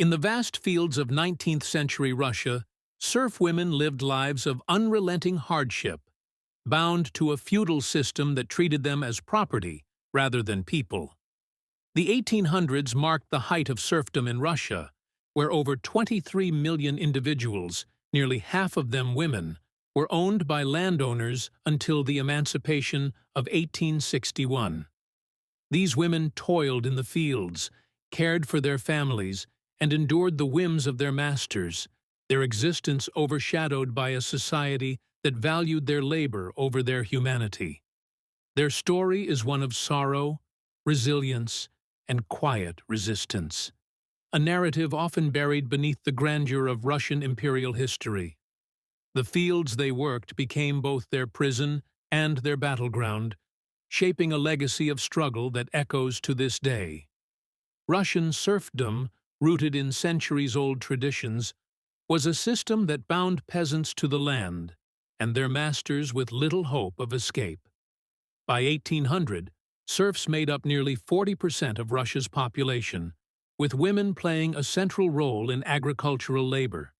In the vast fields of 19th-century Russia, serf women lived lives of unrelenting hardship, bound to a feudal system that treated them as property rather than people. The 1800s marked the height of serfdom in Russia, where over 23 million individuals, nearly half of them women, were owned by landowners until the Emancipation of 1861. These women toiled in the fields, cared for their families, and endured the whims of their masters, their existence overshadowed by a society that valued their labor over their humanity. Their story is one of sorrow, resilience, and quiet resistance, a narrative often buried beneath the grandeur of Russian imperial history. The fields they worked became both their prison and their battleground, shaping a legacy of struggle that echoes to this day. Russian serfdom, rooted in centuries-old traditions, was a system that bound peasants to the land and their masters with little hope of escape. By 1800, serfs made up nearly 40% of Russia's population, with women playing a central role in agricultural labor.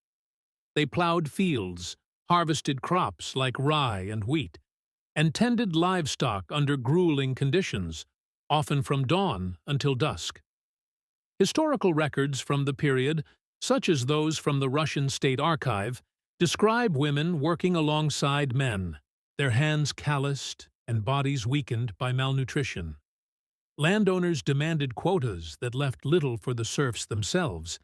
They plowed fields, harvested crops like rye and wheat, and tended livestock under grueling conditions, often from dawn until dusk. Historical records from the period, such as those from the Russian State Archive, describe women working alongside men, their hands calloused and bodies weakened by malnutrition. Landowners demanded quotas that left little for the serfs themselves,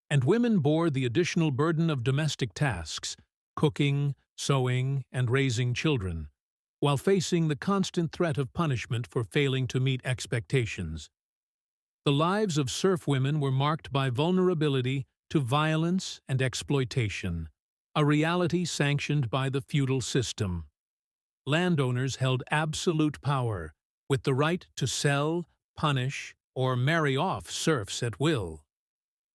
and women bore the additional burden of domestic tasks, cooking, sewing, and raising children, while facing the constant threat of punishment for failing to meet expectations. The lives of serf women were marked by vulnerability to violence and exploitation, a reality sanctioned by the feudal system. Landowners held absolute power, with the right to sell, punish, or marry off serfs at will.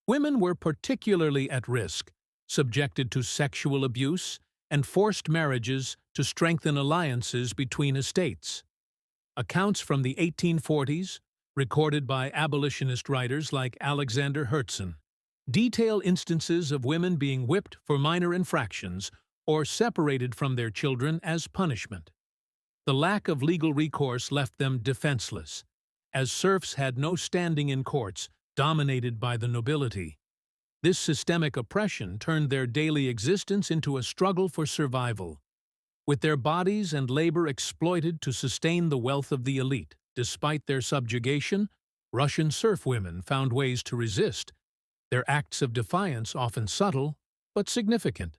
Women were particularly at risk, subjected to sexual abuse and forced marriages to strengthen alliances between estates. Accounts from the 1840s, recorded by abolitionist writers like Alexander Herzen, detail instances of women being whipped for minor infractions or separated from their children as punishment. The lack of legal recourse left them defenseless, as serfs had no standing in courts dominated by the nobility. This systemic oppression turned their daily existence into a struggle for survival, with their bodies and labor exploited to sustain the wealth of the elite. Despite their subjugation, Russian serf women found ways to resist, their acts of defiance often subtle but significant.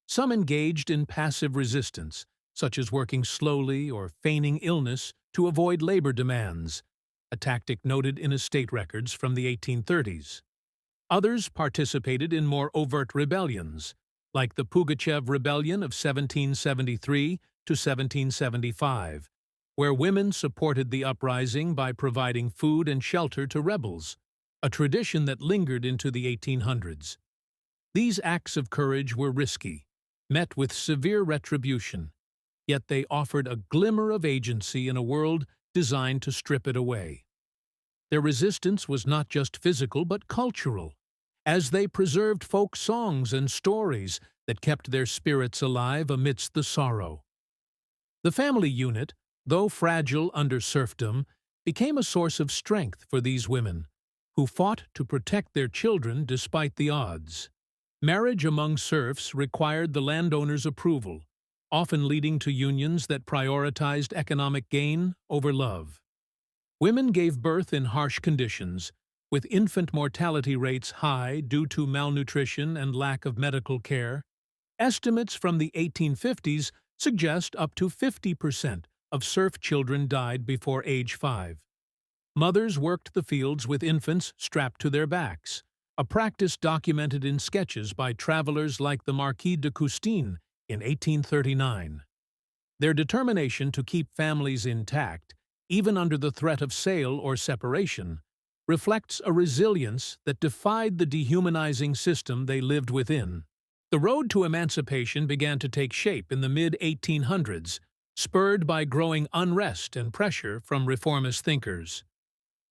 Some engaged in passive resistance, such as working slowly or feigning illness to avoid labor demands, a tactic noted in estate records from the 1830s. Others participated in more overt rebellions, like the Pugachev Rebellion of 1773 to 1775, where women supported the uprising by providing food and shelter to rebels, a tradition that lingered into the 1800s. These acts of courage were risky, met with severe retribution, yet they offered a glimmer of agency in a world designed to strip it away. Their resistance was not just physical but cultural, as they preserved folk songs and stories that kept their spirits alive amidst the sorrow. The family unit, though fragile under serfdom, became a source of strength for these women, who fought to protect their children despite the odds. Marriage among serfs required the landowner's approval, often leading to unions that prioritized economic gain over love. Women gave birth in harsh conditions, with infant mortality rates high due to malnutrition and lack of medical care. Estimates from the 1850s suggest up to 50% of serf children died before age 5. Mothers worked the fields with infants strapped to their backs, a practice documented in sketches by travelers like the Marquis de Custine in 1839. Their determination to keep families intact, even under the threat of sale or separation, reflects a resilience that defied the dehumanizing system they lived within. The road to emancipation began to take shape in the mid-1800s, spurred by growing unrest and pressure from reformist thinkers.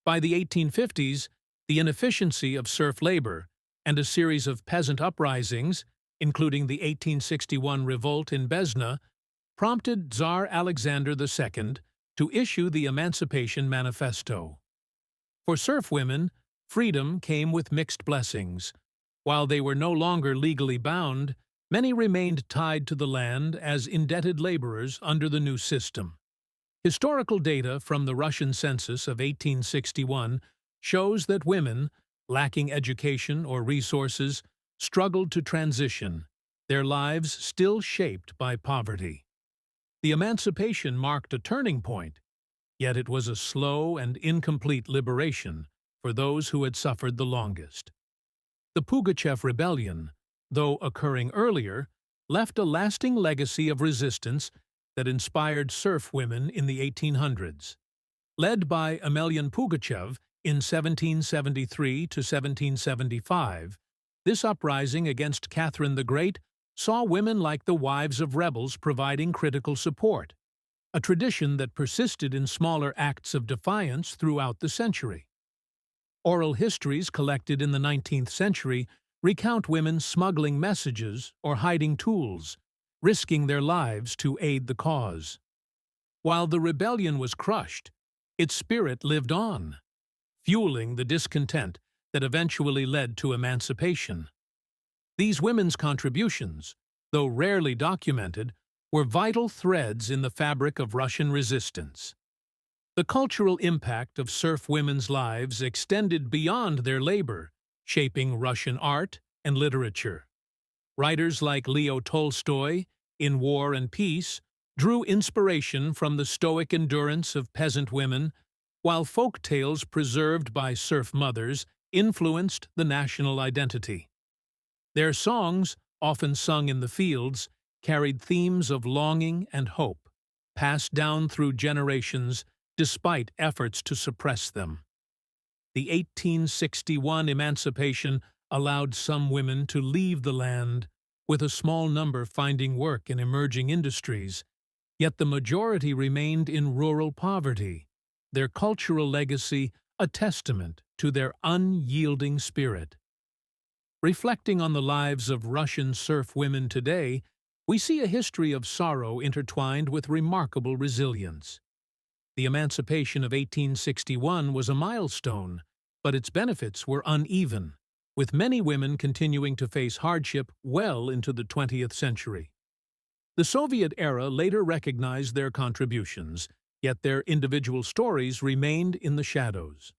By the 1850s, the inefficiency of serf labor and a series of peasant uprisings, including the 1861 revolt in Besna, prompted Tsar Alexander II to issue the Emancipation Manifesto. For serf women, freedom came with mixed blessings. While they were no longer legally bound, many remained tied to the land as indebted laborers under the new system. Historical data from the Russian census of 1861 shows that women, lacking education or resources, struggled to transition, their lives still shaped by poverty. The emancipation marked a turning point, yet it was a slow and incomplete liberation for those who had suffered the longest. The Pugachev rebellion, though occurring earlier, left a lasting legacy of resistance that inspired serf women in the 1800s. Led by Emelian Pugachev in 1773 to 1775, this uprising against Catherine the Great saw women like the wives of rebels providing critical support, a tradition that persisted in smaller acts of defiance throughout the century. Oral histories collected in the 19th century recount women smuggling messages or hiding tools, risking their lives to aid the cause. While the rebellion was crushed, its spirit lived on, fueling the discontent that eventually led to emancipation. These women's contributions, though rarely documented, were vital threads in the fabric of Russian resistance. The cultural impact of serf women's lives extended beyond their labor, shaping Russian art and literature. Writers like Leo Tolstoy, in War and Peace, drew inspiration from the stoic endurance of peasant women, while folk tales preserved by serf mothers influenced the national identity. Their songs, often sung in the fields, carried themes of longing and hope, passed down through generations despite efforts to suppress them. The 1861 emancipation allowed some women to leave the land, with a small number finding work in emerging industries, yet the majority remained in rural poverty, their cultural legacy a testament to their unyielding spirit. Reflecting on the lives of Russian serf women today, we see a history of sorrow intertwined with remarkable resilience. The emancipation of 1861 was a milestone, but its benefits were uneven, with many women continuing to face hardship well into the 20th century. The Soviet era later recognized their contributions, yet their individual stories remained in the shadows.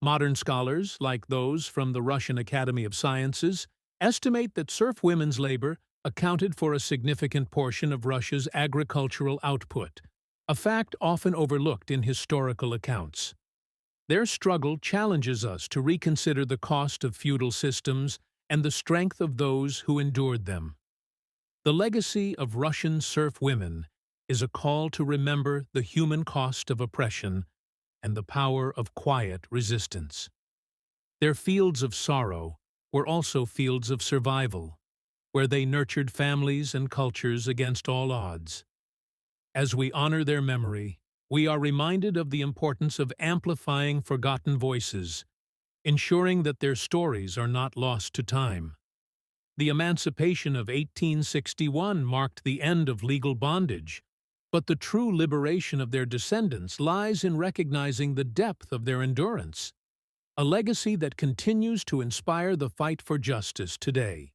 Modern scholars, like those from the Russian Academy of Sciences, estimate that serf women's labor accounted for a significant portion of Russia's agricultural output, a fact often overlooked in historical accounts. Their struggle challenges us to reconsider the cost of feudal systems and the strength of those who endured them. The legacy of Russian serf women is a call to remember the human cost of oppression and the power of quiet resistance. Their fields of sorrow were also fields of survival, where they nurtured families and cultures against all odds. As we honor their memory, we are reminded of the importance of amplifying forgotten voices, ensuring that their stories are not lost to time. The emancipation of 1861 marked the end of legal bondage, but the true liberation of their descendants lies in recognizing the depth of their endurance, a legacy that continues to inspire the fight for justice today.